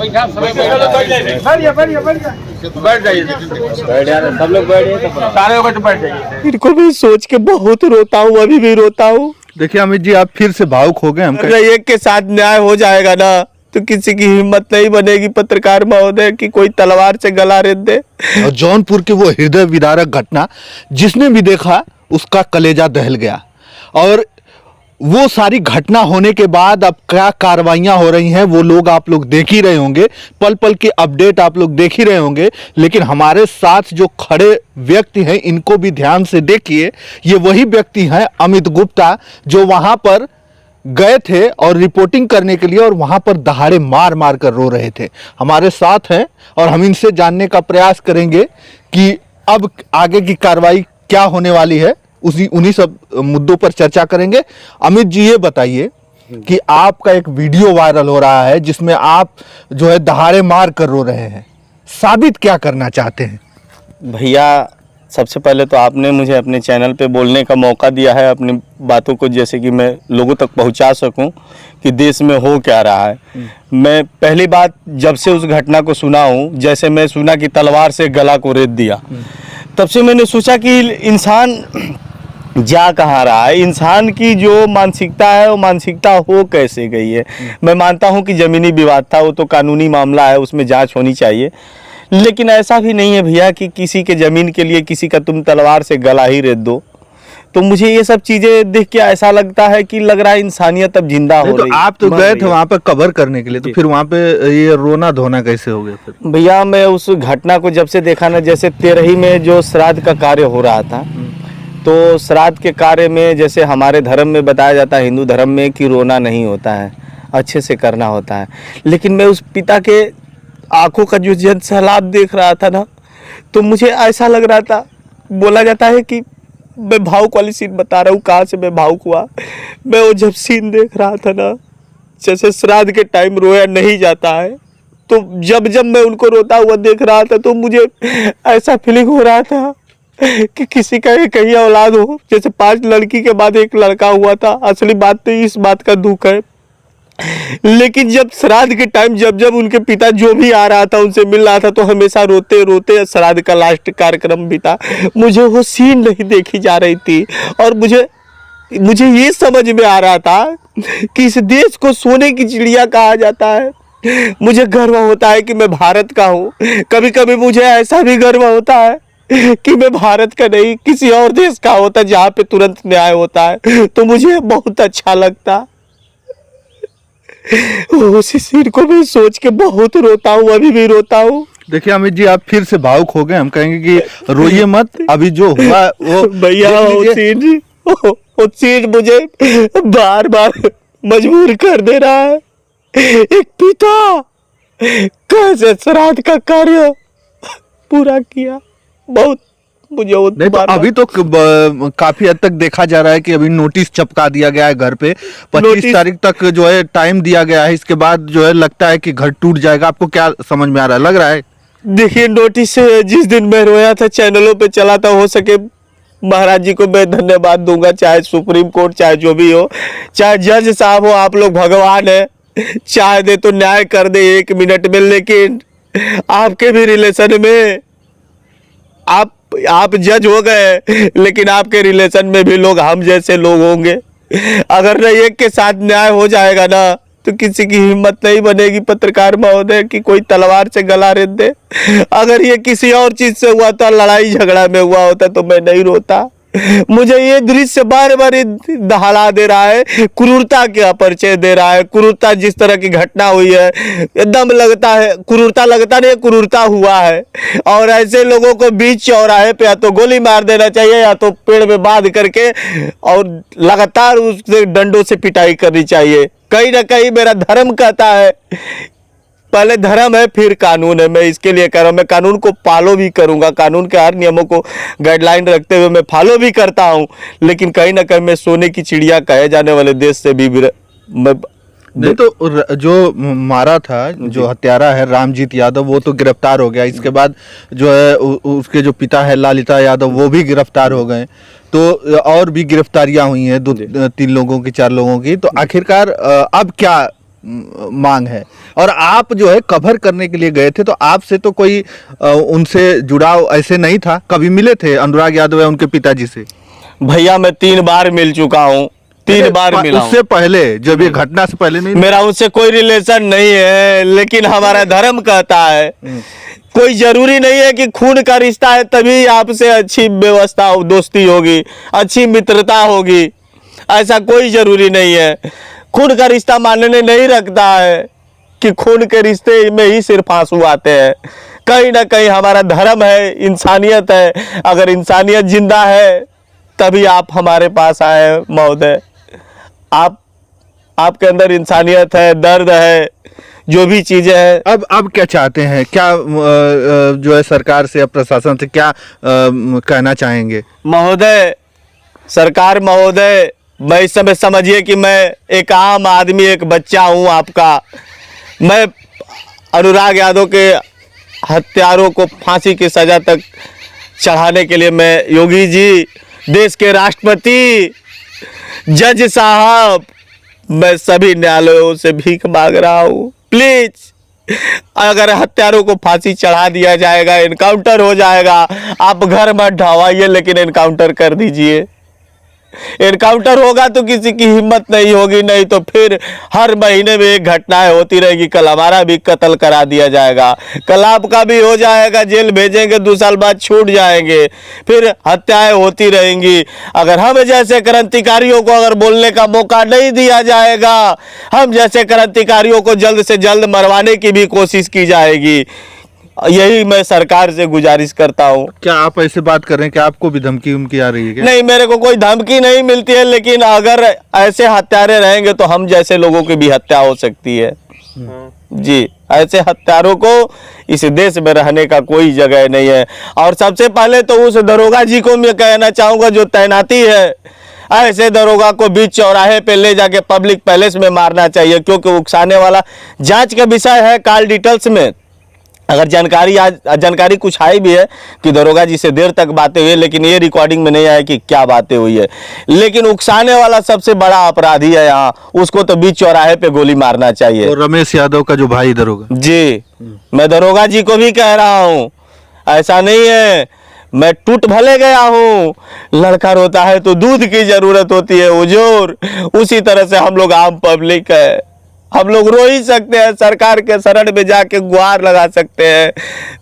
बैठ जाइए, सब लोग बैठिए, सारे होकर तो बैठ जाइए। इनको भी सोच के बहुत रोता हूँ, अभी भी रोता हूँ। देखिए अमित जी, आप फिर से भावुक हो गए। हम एक के साथ न्याय हो जाएगा ना तो किसी की हिम्मत नहीं बनेगी पत्रकार महोदय कि कोई तलवार से गला रेत दे। और जौनपुर की वो हृदय विदारक घटना, जिसने भी देखा उसका कलेजा दहल गया। और वो सारी घटना होने के बाद अब क्या कार्रवाइयां हो रही हैं वो लोग आप लोग देख ही रहे होंगे, पल पल के अपडेट आप लोग देख ही रहे होंगे। लेकिन हमारे साथ जो खड़े व्यक्ति हैं इनको भी ध्यान से देखिए। ये वही व्यक्ति हैं अमित गुप्ता, जो वहां पर गए थे और रिपोर्टिंग करने के लिए, और वहां पर दहाड़े मार मार कर रो रहे थे। हमारे साथ हैं और हम इनसे जानने का प्रयास करेंगे कि अब आगे की कार्रवाई क्या होने वाली है। उन्हीं सब मुद्दों पर चर्चा करेंगे। अमित जी, ये बताइए कि आपका एक वीडियो वायरल हो रहा है जिसमें आप जो है दहाड़े मार कर रो रहे हैं, साबित क्या करना चाहते हैं? भैया, सबसे पहले तो आपने मुझे अपने चैनल पे बोलने का मौका दिया है, अपनी बातों को जैसे कि मैं लोगों तक पहुंचा सकूं कि देश में हो क्या रहा है। मैं पहली बात जब से उस घटना को सुना हूं, जैसे मैं सुना कि तलवार से गला को रेत दिया, तब से मैंने सोचा कि इंसान जा कहाँ रहा है, इंसान की जो मानसिकता है वो मानसिकता हो कैसे गई है। मैं मानता हूँ कि ज़मीनी विवाद था, वो तो कानूनी मामला है, उसमें जांच होनी चाहिए। लेकिन ऐसा भी नहीं है भैया कि किसी के ज़मीन के लिए किसी का तुम तलवार से गला ही रेत दो। तो मुझे ये सब चीज़ें देख के ऐसा लगता है कि लग रहा है इंसानियत अब जिंदा हो रही है। आप तो गए थे वहाँ पर कवर करने के लिए, तो फिर वहाँ पे ये रोना धोना कैसे हो गया फिर? भैया, मैं उस घटना को जब से देखा ना, जैसे 13 में जो श्राद्ध का कार्य हो रहा था, तो श्राद्ध के कार्य में जैसे हमारे धर्म में बताया जाता है, हिंदू धर्म में, कि रोना नहीं होता है, अच्छे से करना होता है। लेकिन मैं उस पिता के आंखों का जो जन सैलाब देख रहा था ना, तो मुझे ऐसा लग रहा था, बोला जाता है कि मैं भावुक वाली सीन बता रहा हूँ, कहाँ से मैं भावुक हुआ। मैं वो जब सीन देख रहा था ना, जैसे श्राद्ध के टाइम रोया नहीं जाता है, तो जब जब मैं उनको रोता हुआ देख रहा था तो मुझे ऐसा फीलिंग हो रहा था कि किसी का एक ही औलाद हो। जैसे 5 लड़की के बाद एक लड़का हुआ था। असली बात तो इस बात का दुख है। लेकिन जब श्राद्ध के टाइम जब जब उनके पिता जो भी आ रहा था, उनसे मिल रहा था, तो हमेशा रोते रोते श्राद्ध का लास्ट कार्यक्रम भी था। मुझे वो सीन नहीं देखी जा रही थी, और मुझे ये समझ में आ रहा था कि इस देश को सोने की चिड़िया कहा जाता है। मुझे गर्व होता है कि मैं भारत का हूँ। कभी कभी मुझे ऐसा भी गर्व होता है कि मैं भारत का नहीं, किसी और देश का होता जहाँ पे तुरंत न्याय होता है, तो मुझे बहुत अच्छा लगता। उसी सीन को मैं सोच के बहुत रोता हूँ, अभी भी रोता हूँ। देखिए अमित जी, आप फिर से भावुक हो गए। हम कहेंगे कि रोइए मत, अभी जो हुआ वो भैया, वो सीन मुझे बार बार मजबूर कर दे रहा है। एक पिता कैसे श्राद्ध का कार्य पूरा किया, बहुत मुझे नहीं। तो अभी तो काफी हद तक देखा जा रहा है कि अभी नोटिस चिपका दिया गया है घर पे, 25 तारीख तक जो है टाइम दिया गया है। इसके बाद जो है लगता है कि घर टूट जाएगा। आपको क्या समझ में आ रहा है, लग रहा है? देखिए, नोटिस जिस दिन मैं रोया था चैनलों पे चला था, हो सके महाराज जी को मैं धन्यवाद दूंगा, चाहे सुप्रीम कोर्ट, चाहे जो भी हो, चाहे जज साहब हो, आप लोग भगवान है, चाहे दे तो न्याय कर दे 1 मिनट में। लेकिन आपके भी रिलेशन में आप जज हो गए, लेकिन आपके रिलेशन में भी लोग हम जैसे लोग होंगे। अगर न एक के साथ न्याय हो जाएगा ना, तो किसी की हिम्मत नहीं बनेगी पत्रकार महोदय कि कोई तलवार से गला रेत दे। अगर ये किसी और चीज से हुआ था, लड़ाई झगड़ा में हुआ होता, तो मैं नहीं रोता। मुझे ये दृश्य बार बार दहला दे रहा है, क्रूरता का परिचय दे रहा है। क्रूरता जिस तरह की घटना हुई है, एकदम लगता है क्रूरता लगता नहीं, क्रूरता हुआ है। और ऐसे लोगों को बीच चौराहे पे या तो गोली मार देना चाहिए, या तो पेड़ में बांध करके और लगातार उससे डंडों से पिटाई करनी चाहिए। कहीं ना कहीं मेरा धर्म कहता है, पहले धर्म है फिर कानून है। मैं इसके लिए कह रहा हूँ, मैं कानून को फॉलो भी करूंगा, कानून के हर नियमों को गाइडलाइन रखते हुए मैं फॉलो भी करता हूँ। लेकिन कहीं ना कहीं मैं सोने की चिड़िया कहे जाने वाले देश से भी नहीं। तो जो मारा था, जो हत्यारा है रामजीत यादव, वो तो गिरफ्तार हो गया। इसके बाद जो है उसके जो पिता है ललिता यादव, वो भी गिरफ्तार हो गए। तो और भी गिरफ्तारियां हुई हैं 2-3 लोगों की, 4 लोगों की। तो आखिरकार अब क्या मांग है। और आप जो है कवर करने के लिए गए थे, तो आपसे तो कोई उनसे जुड़ाव ऐसे नहीं था? कभी मिले थे अनुराग यादव या उनके पिताजी से? भैया मैं 3 बार मिल चुका हूँ, 3 बार मिला हूँ। उससे पहले, जब ये घटना से पहले नहीं? मेरा उससे कोई रिलेशन नहीं है, लेकिन हमारा धर्म कहता है कोई जरूरी नहीं है कि खून का रिश्ता है तभी आपसे अच्छी व्यवस्था दोस्ती होगी, अच्छी मित्रता होगी, ऐसा कोई जरूरी नहीं है। खून का रिश्ता मानने नहीं रखता है कि खून के रिश्ते में ही सिर्फ आंसू आते हैं। कहीं ना कहीं हमारा धर्म है, इंसानियत है। अगर इंसानियत जिंदा है तभी आप हमारे पास आए महोदय। आपके अंदर इंसानियत है, दर्द है, जो भी चीजें हैं। अब क्या चाहते हैं? क्या जो है सरकार से या प्रशासन से क्या कहना चाहेंगे? महोदय, सरकार महोदय, मैं इस समय समझिए कि मैं एक आम आदमी, एक बच्चा हूं आपका। मैं अनुराग यादव के हत्यारों को फांसी की सजा तक चढ़ाने के लिए मैं योगी जी, देश के राष्ट्रपति, जज साहब, मैं सभी न्यायालयों से भीख मांग रहा हूँ। प्लीज, अगर हत्यारों को फांसी चढ़ा दिया जाएगा, एनकाउंटर हो जाएगा, आप घर मत ढावाइए, लेकिन एनकाउंटर कर दीजिए। एनकाउंटर होगा तो किसी की हिम्मत नहीं होगी, नहीं तो फिर हर महीने में एक घटनाएं होती रहेगी। कल हमारा भी कत्ल करा दिया जाएगा, कल आपका भी हो जाएगा, जेल भेजेंगे, 2 साल बाद छूट जाएंगे, फिर हत्याएं होती रहेंगी। अगर हम जैसे क्रांतिकारियों को अगर बोलने का मौका नहीं दिया जाएगा, हम जैसे क्रांतिकारियों को जल्द से जल्द मरवाने की भी कोशिश की जाएगी। यही मैं सरकार से गुजारिश करता हूँ। क्या आप ऐसे बात कर रहे हैं कि आपको भी धमकी उमकी आ रही है क्या? नहीं, मेरे को कोई धमकी नहीं मिलती है, लेकिन अगर ऐसे हत्यारे रहेंगे तो हम जैसे लोगों की भी हत्या हो सकती है। जी, ऐसे हत्यारों को इस देश में रहने का कोई जगह नहीं है। और सबसे पहले तो उस दरोगा जी को मैं कहना चाहूँगा जो तैनाती है, ऐसे दरोगा को बीच चौराहे पे ले जाके पब्लिक पैलेस में मारना चाहिए, क्योंकि उकसाने वाला जांच का विषय है। कॉल डिटेल्स में अगर जानकारी कुछ आई भी है कि दरोगा जी से देर तक बातें हुई, लेकिन ये रिकॉर्डिंग में नहीं आया कि क्या बातें हुई है। लेकिन उकसाने वाला सबसे बड़ा अपराधी है यहाँ, उसको तो बीच चौराहे पे गोली मारना चाहिए। और रमेश यादव का जो भाई दरोगा जी, मैं दरोगा जी को भी कह रहा हूँ, ऐसा नहीं है मैं टूट भले गया हूँ। लड़का रोता है तो दूध की जरूरत होती है हुजूर, उसी तरह से हम लोग आम पब्लिक है, हम लोग रो ही सकते हैं। सरकार के शरण में जाके गुहार लगा सकते हैं,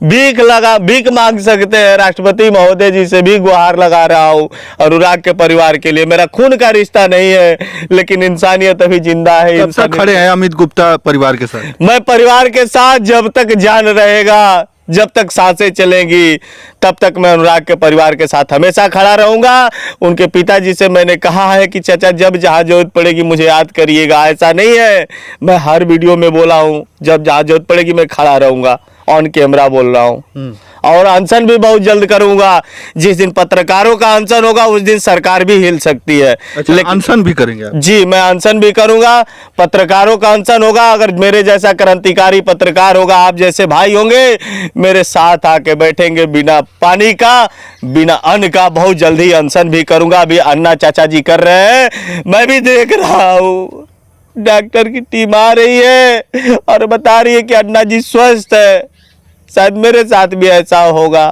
भीख मांग सकते हैं। राष्ट्रपति महोदय जी से भी गुहार लगा रहा हूँ अनुराग के परिवार के लिए। मेरा खून का रिश्ता नहीं है, लेकिन इंसानियत अभी जिंदा है। कब तक खड़े हैं अमित गुप्ता परिवार के साथ? मैं परिवार के साथ जब तक जान रहेगा, जब तक सांसें चलेंगी, तब तक मैं अनुराग के परिवार के साथ हमेशा खड़ा रहूंगा। उनके पिताजी से मैंने कहा है कि चाचा जब जहाँ जरूरत पड़ेगी मुझे याद करिएगा। ऐसा नहीं है, मैं हर वीडियो में बोला हूँ, जब जहाँ जरूरत पड़ेगी मैं खड़ा रहूंगा, ऑन कैमरा बोल रहा हूँ। और अनशन भी बहुत जल्द करूंगा। जिस दिन पत्रकारों का अनशन होगा उस दिन सरकार भी हिल सकती है। अच्छा, अनशन भी करेंगे आप? जी, मैं अनशन भी करूंगा। पत्रकारों का अनशन होगा। अगर मेरे जैसा क्रांतिकारी पत्रकार होगा, आप जैसे भाई होंगे, मेरे साथ आके बैठेंगे, बिना पानी का, बिना अन्न का, बहुत जल्दी अनशन भी करूंगा। अभी अन्ना चाचा जी कर रहे हैं, मैं भी देख रहा हूँ। डॉक्टर की टीम आ रही है और बता रही है कि अन्ना जी स्वस्थ है। शायद मेरे साथ भी ऐसा होगा।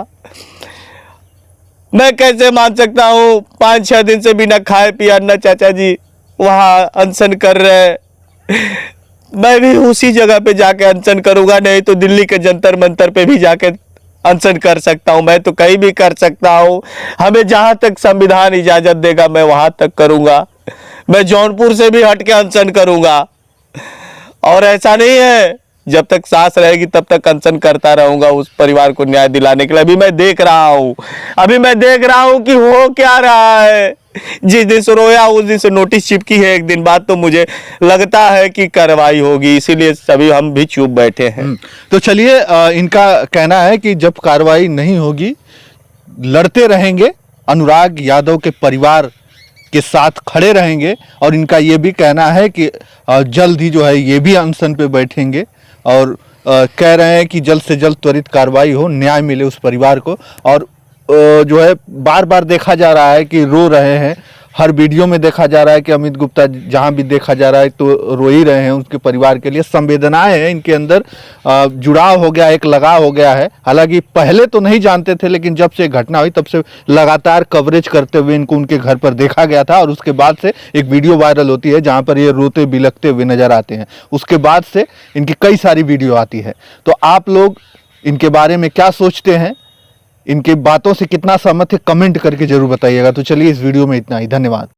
मैं कैसे मान सकता हूँ? 5-6 दिन से बिना खाए पिए अन्ना चाचा जी वहाँ अनशन कर रहे हैं। मैं भी उसी जगह पे जाके अनशन करूंगा, नहीं तो दिल्ली के जंतर मंतर पे भी जाके अनशन कर सकता हूँ। मैं तो कहीं भी कर सकता हूँ। हमें जहाँ तक संविधान इजाजत देगा मैं वहाँ तक करूंगा। मैं जौनपुर से भी हट के अनशन करूंगा। और ऐसा नहीं है, जब तक सांस रहेगी तब तक अनशन करता रहूंगा उस परिवार को न्याय दिलाने के लिए। अभी मैं देख रहा हूँ कि हो क्या रहा है। जिस दिन से रोया उस दिन से नोटिस चिपकी है, एक दिन बाद तो मुझे लगता है कि कार्रवाई होगी, इसीलिए सभी हम भी चुप बैठे हैं। तो चलिए, इनका कहना है कि जब कार्रवाई नहीं होगी लड़ते रहेंगे, अनुराग यादव के परिवार के साथ खड़े रहेंगे। और इनका ये भी कहना है कि जल्द ही जो है ये भी अनशन पे बैठेंगे और कह रहे हैं कि जल्द से जल्द त्वरित कार्रवाई हो, न्याय मिले उस परिवार को। और जो है बार बार देखा जा रहा है कि रो रहे हैं, हर वीडियो में देखा जा रहा है कि अमित गुप्ता जहां भी देखा जा रहा है तो रो ही रहे हैं। उसके परिवार के लिए संवेदनाएं हैं इनके अंदर, जुड़ाव हो गया, एक लगाव हो गया है। हालांकि पहले तो नहीं जानते थे, लेकिन जब से घटना हुई तब से लगातार कवरेज करते हुए इनको उनके घर पर देखा गया था। और उसके बाद से एक वीडियो वायरल होती है जहां पर ये रोते बिलखते हुए नजर आते हैं। उसके बाद से इनकी कई सारी वीडियो आती है। तो आप लोग इनके बारे में क्या सोचते हैं, इनके बातों से कितना सहमत है, कमेंट करके जरूर बताइएगा। तो चलिए इस वीडियो में इतना ही, धन्यवाद।